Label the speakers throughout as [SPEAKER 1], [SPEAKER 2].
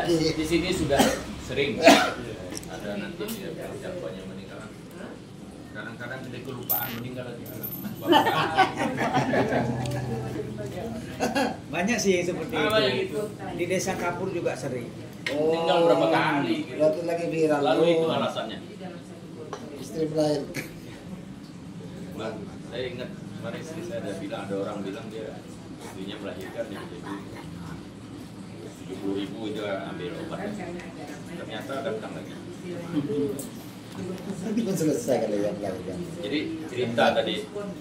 [SPEAKER 1] Di sini sudah sering ada nanti dia jadwalnya meninggal. Kadang-kadang dia kelupaan meninggal lagi.
[SPEAKER 2] Banyak sih seperti
[SPEAKER 1] Banyak
[SPEAKER 2] itu. Di desa Kapur juga sering.
[SPEAKER 1] Meninggal berapa kali? Gitu.
[SPEAKER 3] Berarti lagi viral.
[SPEAKER 1] Lalu itu alasannya.
[SPEAKER 3] Istri melahirkan.
[SPEAKER 1] Saya ingat kemarin istri saya ada orang bilang dia istrinya melahirkan ya, jadi 70.000 itu ambil obat. Ternyata datang lagi.
[SPEAKER 3] Nanti pun selesai kalau yang melahirkan.
[SPEAKER 1] Jadi cerita tadi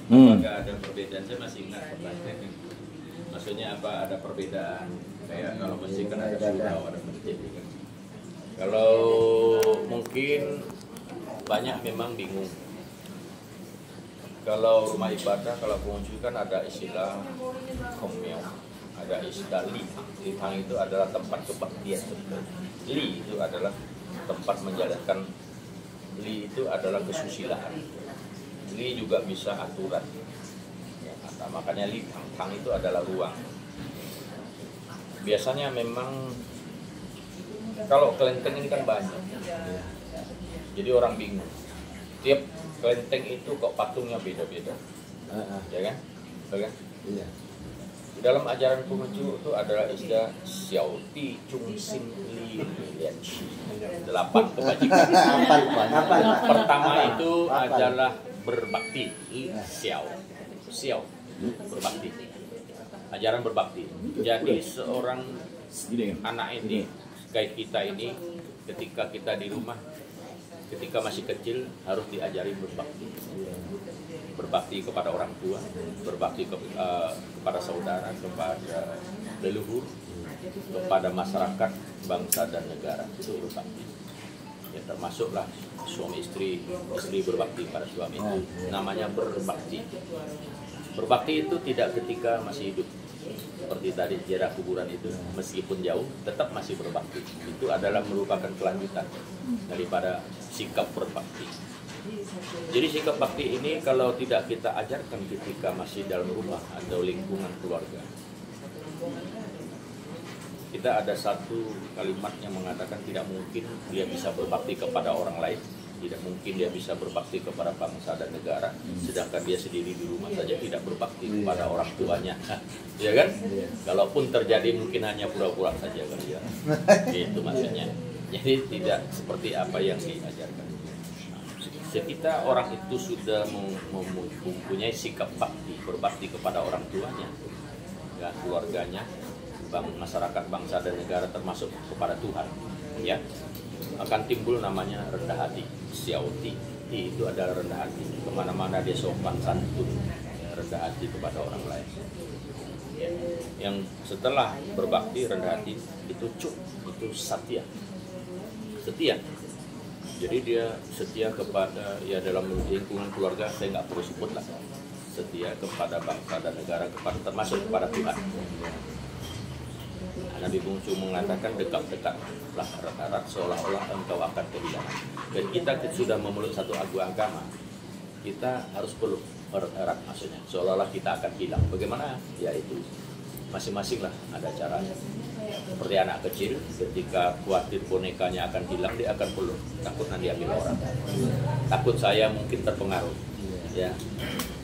[SPEAKER 1] apakah ada perbedaan, saya masih ingat pertanyaannya. Maksudnya apa ada perbedaan? Kayak kalau masjid kan ada surau, ada masjid kan. Kalau mungkin banyak memang bingung. Kalau rumah ibadah, kalau pengunjung kan ada istilah komyo, ada istilah li. Lihang itu adalah tempat kebaktian. Li itu adalah tempat menjalankan. Li itu adalah kesusilaan. Li juga bisa aturan. Ya, makanya li hang itu adalah ruang. Biasanya memang kalau kelenteng ini kan banyak. Jadi orang bingung. Tiap kelenteng itu kok patungnya beda-beda. Ya kan? Betul kan?
[SPEAKER 3] Iya.
[SPEAKER 1] Di dalam ajaran Konghucu itu adalah istilah Xiao Ti Chung Sin Li Lian Shi. 8 kebajikan. Pertama itu adalah berbakti. Xiao. Xiao. Berbakti. Ajaran berbakti. Jadi seorang anak ini, kayak kita ini, ketika kita di rumah, ketika masih kecil harus diajari berbakti. Berbakti kepada orang tua, berbakti kepada saudara, kepada leluhur, kepada masyarakat, bangsa dan negara. Itu berbakti. Ya, termasuklah suami istri berbakti pada suami itu. Namanya berbakti. Berbakti itu tidak ketika masih hidup. Seperti tadi ziarah kuburan itu, meskipun jauh, tetap masih berbakti. Itu adalah merupakan kelanjutan daripada sikap berbakti. Jadi sikap bakti ini kalau tidak kita ajarkan ketika masih dalam rumah atau lingkungan keluarga. Kita ada satu kalimat yang mengatakan tidak mungkin dia bisa berbakti kepada orang lain. Tidak mungkin dia bisa berbakti kepada bangsa dan negara, sedangkan dia sendiri di rumah saja tidak berbakti kepada orang tuanya, ya kan? Kalaupun terjadi mungkin hanya pura-pura saja kan ya. Itu maksudnya. Jadi tidak seperti apa yang diajarkan. Ketika orang itu sudah mempunyai sikap bakti, berbakti kepada orang tuanya, ya, keluarganya, masyarakat, bangsa dan negara, termasuk kepada Tuhan, ya, akan timbul namanya rendah hati. Xiaoti itu adalah rendah hati. Kemana-mana dia sopan santun, rendah hati kepada orang lain. Ya. Yang setelah berbakti rendah hati itu cuk, itu satya. Setia. Jadi dia setia kepada, ya dalam lingkungan keluarga saya nggak perlu sebut lah. Setia kepada bangsa dan negara, termasuk kepada Tuhan. Nabi Bungsu mengatakan dekat-dekatlah erat-erat seolah-olah engkau akan kehilangan. Dan kita sudah memeluk satu agama, kita harus peluk erat-erat maksudnya, seolah-olah kita akan hilang. Bagaimana? Ya itu masing-masing lah ada caranya. Seperti anak kecil, ketika khawatir bonekanya akan hilang, dia akan peluk. Takut nanti ambil orang. Takut saya mungkin terpengaruh. Ya.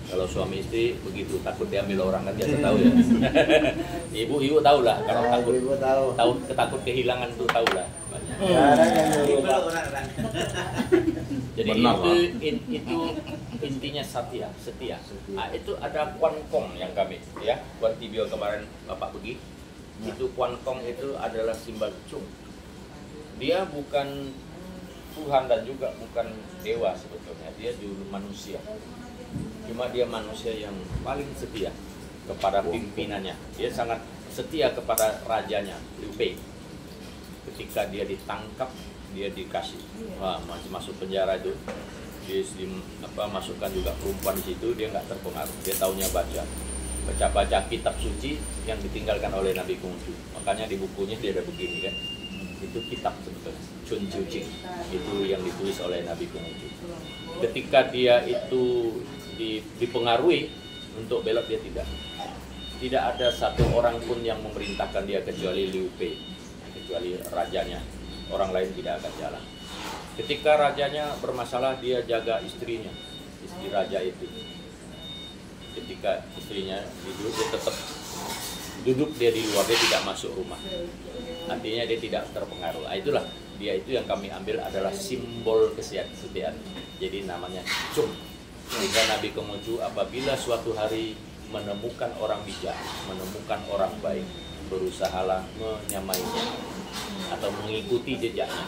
[SPEAKER 1] Kalau suami istri begitu, takut diambil orang, kan biasa tahu ya. Ibu tahu lah, kalau takut kehilangan itu tahu lah. Jadi itu intinya setia. Nah, itu ada Kuan Kong yang kami, ya, Kuan Tibio kemarin Bapak pergi. Itu Kuan Kong itu adalah simbol Chung. Dia bukan Tuhan dan juga bukan dewa sebetulnya, dia juga manusia. Cuma dia manusia yang paling setia kepada pimpinannya. Dia sangat setia kepada rajanya, Liu Bei. Ketika dia ditangkap, dia dikasih masuk penjara itu. Dia masukkan juga perempuan di situ, dia nggak terpengaruh. Dia taunya baca kitab suci yang ditinggalkan oleh Nabi Konghucu. Makanya di bukunya dia ada begini kan. Itu kitab sebetulnya, Chun Chiu Ching. Itu yang ditulis oleh Nabi Konghucu. Ketika dia itu dipengaruhi untuk belok, dia tidak. tidak ada satu orang pun yang memerintahkan dia kecuali Liu Bei, kecuali rajanya. Orang lain tidak akan jalan. Ketika rajanya bermasalah, dia jaga istrinya, istri raja itu. Ketika istrinya tidur, dia tetap duduk dia di luar, dia tidak masuk rumah. Artinya dia tidak terpengaruh. Itulah dia, itu yang kami ambil adalah simbol kesetiaan. Jadi namanya Cung. Sehingga Nabi Konghucu apabila suatu hari menemukan orang bijak, menemukan orang baik, berusahalah menyamainya atau mengikuti jejaknya.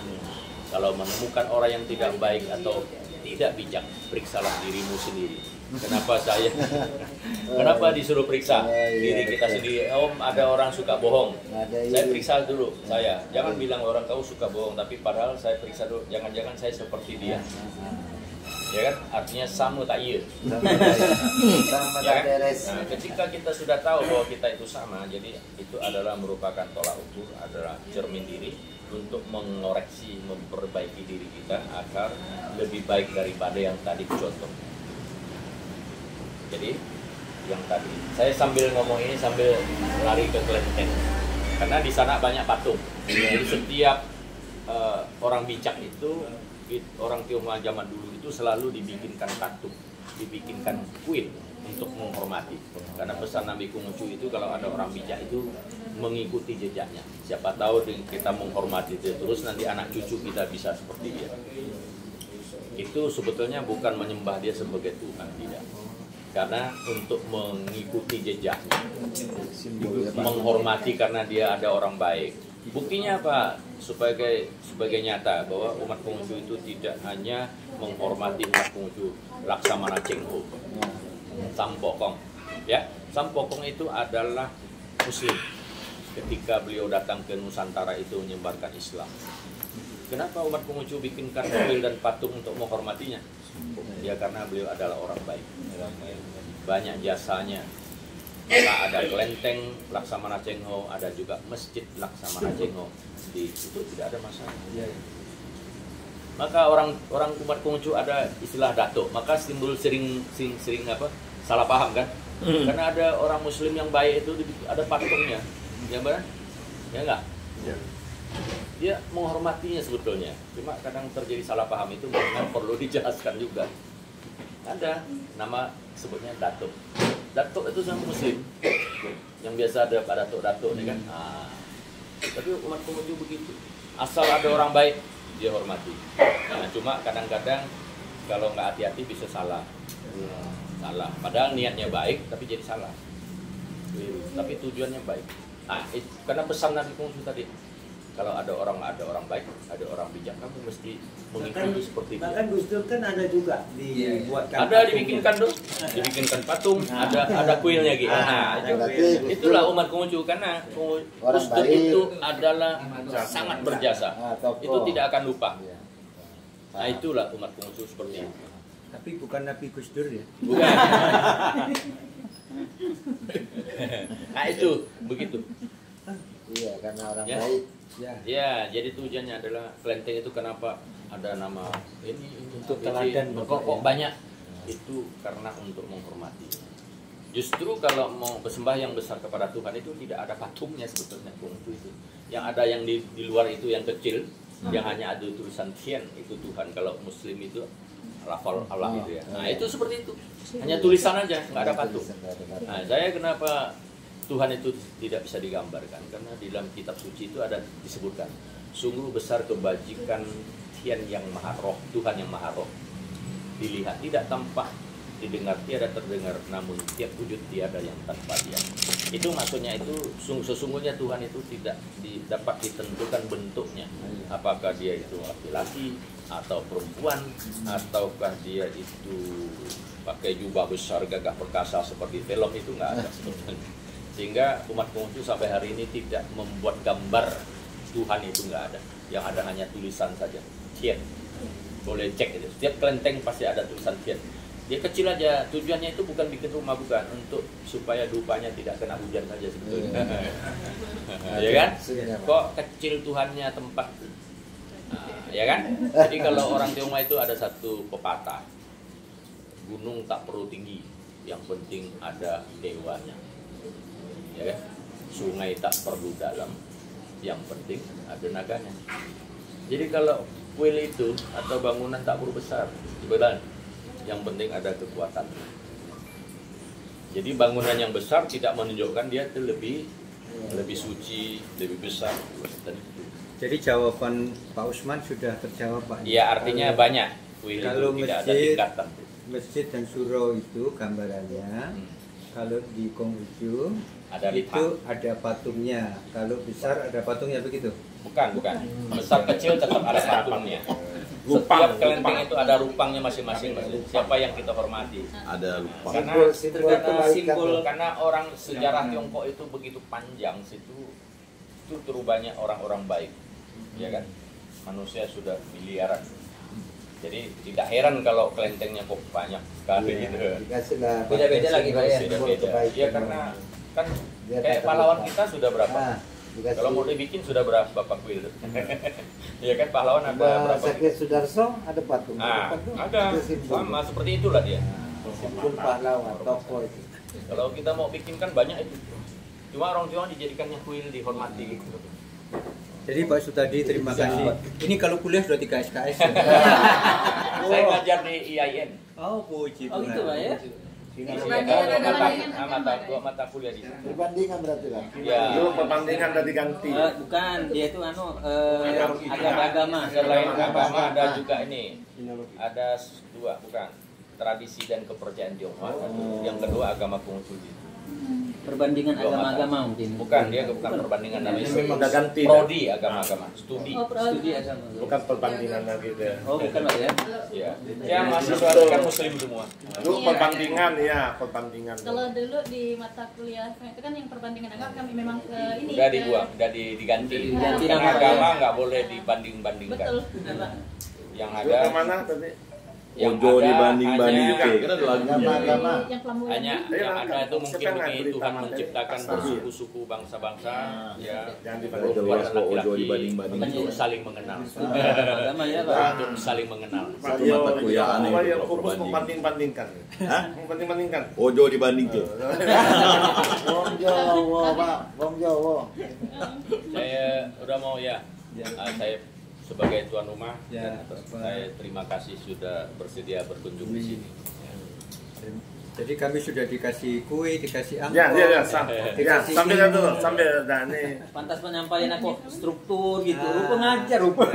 [SPEAKER 1] Kalau menemukan orang yang tidak baik atau tidak bijak, periksalah dirimu sendiri. Kenapa kenapa disuruh periksa diri kita sendiri? Om, ada orang suka bohong. Saya periksa dulu saya. Jangan bilang orang kau suka bohong, tapi padahal saya periksa dulu. Jangan-jangan saya seperti dia. Ya kan? Artinya sama tak iya. Ya kan? Nah, ketika kita sudah tahu bahwa kita itu sama, jadi itu adalah merupakan tolak ukur, adalah cermin diri untuk mengoreksi, memperbaiki diri kita agar lebih baik daripada yang tadi contoh. Jadi yang tadi saya sambil ngomong ini sambil lari ke kelenteng karena di sana banyak patung. Jadi setiap orang bijak itu, orang Tionghoa zaman dulu itu selalu dibikinkan patung, dibikinkan kuil untuk menghormati. Karena pesan Nabi Konghucu itu kalau ada orang bijak itu mengikuti jejaknya. Siapa tahu kita menghormati dia terus, nanti anak cucu kita bisa seperti dia. Itu sebetulnya bukan menyembah dia sebagai Tuhan, tidak. Karena untuk mengikuti jejaknya, menghormati karena dia ada orang baik. Buktinya apa? Sebagai nyata bahwa umat Konghucu itu tidak hanya menghormati umat Konghucu, Laksamana Cheng Ho, Sampokong. Ya, Sampokong itu adalah Muslim. Ketika beliau datang ke Nusantara itu menyebarkan Islam. Kenapa umat Konghucu bikinkan kuil dan patung untuk menghormatinya? Ya karena beliau adalah orang baik. Banyak jasanya. Maka ada kelenteng Laksamana Cheng Ho, ada juga masjid Laksamana Cheng Ho. Di situ tidak ada masalah. Maka orang umat Konghucu ada istilah datuk. Maka timbul sering apa? Salah paham kan? Karena ada orang Muslim yang baik itu ada patungnya. Ya benar? Ya enggak? Dia menghormatinya sebetulnya. Cuma kadang terjadi salah paham itu, makanya perlu dijelaskan juga. Ada nama sebutnya datuk. Datuk itu sama Muslim. Yang biasa ada Pak Datuk-datuk nih kan. Tapi umat Konghucu begitu. Asal ada orang baik, dia hormati. Nah, cuma kadang-kadang kalau nggak hati-hati bisa salah. Salah. Padahal niatnya baik, tapi jadi salah. Tapi tujuannya baik. Nah, karena pesan Nabi Konghucu tadi, kalau ada orang baik, ada orang bijak, kamu mesti mengikuti seperti dia.
[SPEAKER 2] Bahkan Gus Dur kan ada juga dibuatkan.
[SPEAKER 1] Ada dibikinkan tuh, dibikinkan patung, ada kuilnya gitu. Nah, itulah umat Konghucu karena Gus Dur itu adalah sangat berjasa. Itu tidak akan lupa. Nah, itulah umat Konghucu seperti itu.
[SPEAKER 2] Tapi bukan Nabi Gus Dur ya.
[SPEAKER 1] Bukan. Nah, itu begitu.
[SPEAKER 3] Iya, karena orang
[SPEAKER 1] Ya.
[SPEAKER 3] baik.
[SPEAKER 1] Ya, jadi tujuannya adalah kelenteng itu kenapa ada nama ini
[SPEAKER 2] Untuk teladan
[SPEAKER 1] kok banyak itu karena untuk menghormati. Justru kalau mau bersembahyang besar kepada Tuhan itu tidak ada patungnya sebetulnya Konghucu itu. Yang ada yang di luar itu yang kecil, yang hanya ada tulisan Tian itu Tuhan. Kalau Muslim itu lafal Allah itu ya. Nah, itu seperti itu. Hanya tulisan aja, nggak ada patung. Nah, saya kenapa Tuhan itu tidak bisa digambarkan karena di dalam kitab suci itu ada disebutkan sungguh besar kebajikan Tian yang maha roh, Tuhan yang maha roh. Dilihat tidak tampak, didengar tiada terdengar, namun tiap wujud tiada yang tanpa dia. Itu maksudnya itu sesungguhnya Tuhan itu tidak dapat ditentukan bentuknya. Apakah dia itu laki-laki atau perempuan, ataukah dia itu pakai jubah besar gagah perkasa seperti film, itu nggak ada sebetulnya. Sehingga umat Konghucu sampai hari ini tidak membuat gambar Tuhan, itu nggak ada. Yang ada hanya tulisan saja, Tian. Boleh cek itu. Setiap kelenteng pasti ada tulisan Tian. Dia kecil aja. Tujuannya itu bukan bikin rumah, bukan, untuk supaya dupanya tidak kena hujan saja sebetulnya. Ya kan? Kok kecil Tuhannya tempat? Nah, ya kan? Jadi kalau orang Tionghoa itu ada satu pepatah, gunung tak perlu tinggi, yang penting ada dewanya. ya kan? Sungai tak perlu dalam, yang penting ada naganya. Jadi kalau kuil itu atau bangunan tak perlu besar, beban, yang penting ada kekuatan. Jadi bangunan yang besar tidak menunjukkan dia itu lebih suci, lebih besar.
[SPEAKER 2] Jadi jawaban Pak Usman sudah terjawab, Pak.
[SPEAKER 1] Iya, artinya banyak kuil
[SPEAKER 2] kalau
[SPEAKER 1] itu tidak ada tingkatan.
[SPEAKER 2] masjid dan surau itu gambarannya, kalau di Konghucu
[SPEAKER 1] Ada
[SPEAKER 2] itu
[SPEAKER 1] lipang.
[SPEAKER 2] ada patungnya. Kalau besar ada patungnya begitu.
[SPEAKER 1] Bukan. Besar kecil tetap ada patungnya. Setiap kelenteng itu ada rupangnya masing-masing. Siapa yang kita hormati?
[SPEAKER 4] Ada lupa.
[SPEAKER 1] Karena orang sejarah Tiongkok itu begitu panjang, itu terubahnya orang-orang baik, ya kan? Manusia sudah miliaran. Jadi tidak heran kalau kelentengnya kok banyak sekali gitu.
[SPEAKER 3] Beda-beda lagi Pak ya.
[SPEAKER 1] Beda-beda. Iya, karena kan kayak pahlawan kita sudah berapa? Kalau mau dibikin sudah berapa kuil? Iya kan, pahlawan ada berapa?
[SPEAKER 3] Sakit Sudarso ada patung.
[SPEAKER 1] Ada. Sama seperti itulah dia.
[SPEAKER 3] Simbol pahlawan, tokoh itu.
[SPEAKER 1] Kalau kita mau bikin kan banyak itu. Cuma orang Tiongkok dijadikannya kuil, dihormati gitu.
[SPEAKER 2] Jadi Pak Sutadi terima kasih. Ini kalau kuliah sudah 3 SKS. Ya?
[SPEAKER 1] Saya ngajar di IAIN.
[SPEAKER 2] Oh, puji
[SPEAKER 5] Oh gitu Pak ya?
[SPEAKER 1] Dua mata kuliah di sana.
[SPEAKER 3] Perbandingan berarti lah.
[SPEAKER 1] Ya.
[SPEAKER 4] Dulu perbandingan udah diganti.
[SPEAKER 5] Bukan, dia itu agama.
[SPEAKER 1] Selain agama ada juga ini. Ada dua, bukan. Tradisi dan kepercayaan Tionghoa. Yang kedua agama Konghucu.
[SPEAKER 5] Perbandingan agama-agama mungkin.
[SPEAKER 1] Bukan, dia bukan perbandingan namanya.
[SPEAKER 4] Udah ganti.
[SPEAKER 1] Prodi agama-agama, studi.
[SPEAKER 5] Studi agama.
[SPEAKER 4] Bukan perbandingan lagi deh.
[SPEAKER 5] Oh bukan Pak ya?
[SPEAKER 1] Ya, ya mahasiswa kan muslim semua.
[SPEAKER 4] Dulu perbandingan ya, perbandingan.
[SPEAKER 6] Kalau dulu di mata kuliah itu kan yang perbandingan agama kami memang ke ini.
[SPEAKER 1] Udah dibuang, udah diganti.
[SPEAKER 5] Diganti
[SPEAKER 1] Karena
[SPEAKER 5] nama,
[SPEAKER 1] agama
[SPEAKER 5] ya.
[SPEAKER 1] nggak boleh dibanding-bandingkan.
[SPEAKER 6] Betul. Pak.
[SPEAKER 1] Yang
[SPEAKER 4] Dulu
[SPEAKER 1] ada
[SPEAKER 4] kemana tadi?
[SPEAKER 1] Ojo
[SPEAKER 4] dibanding-bandingkan. Kan ada lagunya.
[SPEAKER 3] Agama.
[SPEAKER 6] Yang flamboyan.
[SPEAKER 1] hanya yang ada itu mungkin
[SPEAKER 4] Sekarang
[SPEAKER 1] begini,
[SPEAKER 4] beri
[SPEAKER 1] Tuhan
[SPEAKER 4] taman
[SPEAKER 1] menciptakan
[SPEAKER 4] dari
[SPEAKER 1] bersuku-suku bangsa-bangsa, ya,
[SPEAKER 4] Jangan
[SPEAKER 1] perempuan
[SPEAKER 4] dibanding.
[SPEAKER 1] dan
[SPEAKER 4] Ojo
[SPEAKER 1] laki-laki
[SPEAKER 4] dibanding-bandingkan.
[SPEAKER 1] untuk saling mengenal,
[SPEAKER 5] Agama ya Pak.
[SPEAKER 1] untuk saling mengenal.
[SPEAKER 4] Satu
[SPEAKER 7] mata kuliah aneh itu kalau
[SPEAKER 4] fokus
[SPEAKER 7] perbanding.
[SPEAKER 4] membanding-bandingkan.
[SPEAKER 7] Hah?
[SPEAKER 4] Membanding-bandingkan.
[SPEAKER 7] Ojo dibanding ke.
[SPEAKER 3] Wong Jawa, Pak. Wong Jawa.
[SPEAKER 1] Saya udah mau ya, saya sebagai tuan rumah,
[SPEAKER 2] Ya,
[SPEAKER 1] saya terima kasih sudah bersedia berkunjung di sini.
[SPEAKER 2] Jadi kami sudah dikasih kue, dikasih angpau.
[SPEAKER 4] Ya, sambil dulu, sambil dan ini.
[SPEAKER 5] Pantas penyampaian aku struktur gitu. Lu pengajar rupa.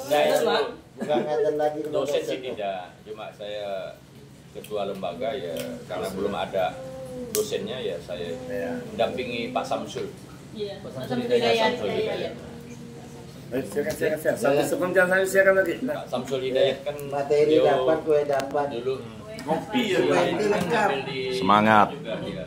[SPEAKER 1] Nah, itu
[SPEAKER 3] Bukan ngajar lagi ke
[SPEAKER 1] dosen sih tidak, cuma saya ketua lembaga ya, karena belum ada dosennya ya saya mendampingi Pak Samsul.
[SPEAKER 6] Iya.
[SPEAKER 1] Samsul
[SPEAKER 6] Hidayat.
[SPEAKER 1] Hidayat.
[SPEAKER 4] Silakan. Satu sebelum jangan silakan lagi.
[SPEAKER 1] Pak Samsul Hidayat kan
[SPEAKER 3] materi
[SPEAKER 1] beliau
[SPEAKER 3] dapat, kue dapat.
[SPEAKER 1] dulu
[SPEAKER 4] Ngopi ya.
[SPEAKER 3] Supaya lengkap.
[SPEAKER 1] ngambil di
[SPEAKER 7] Semangat.
[SPEAKER 1] juga, ya.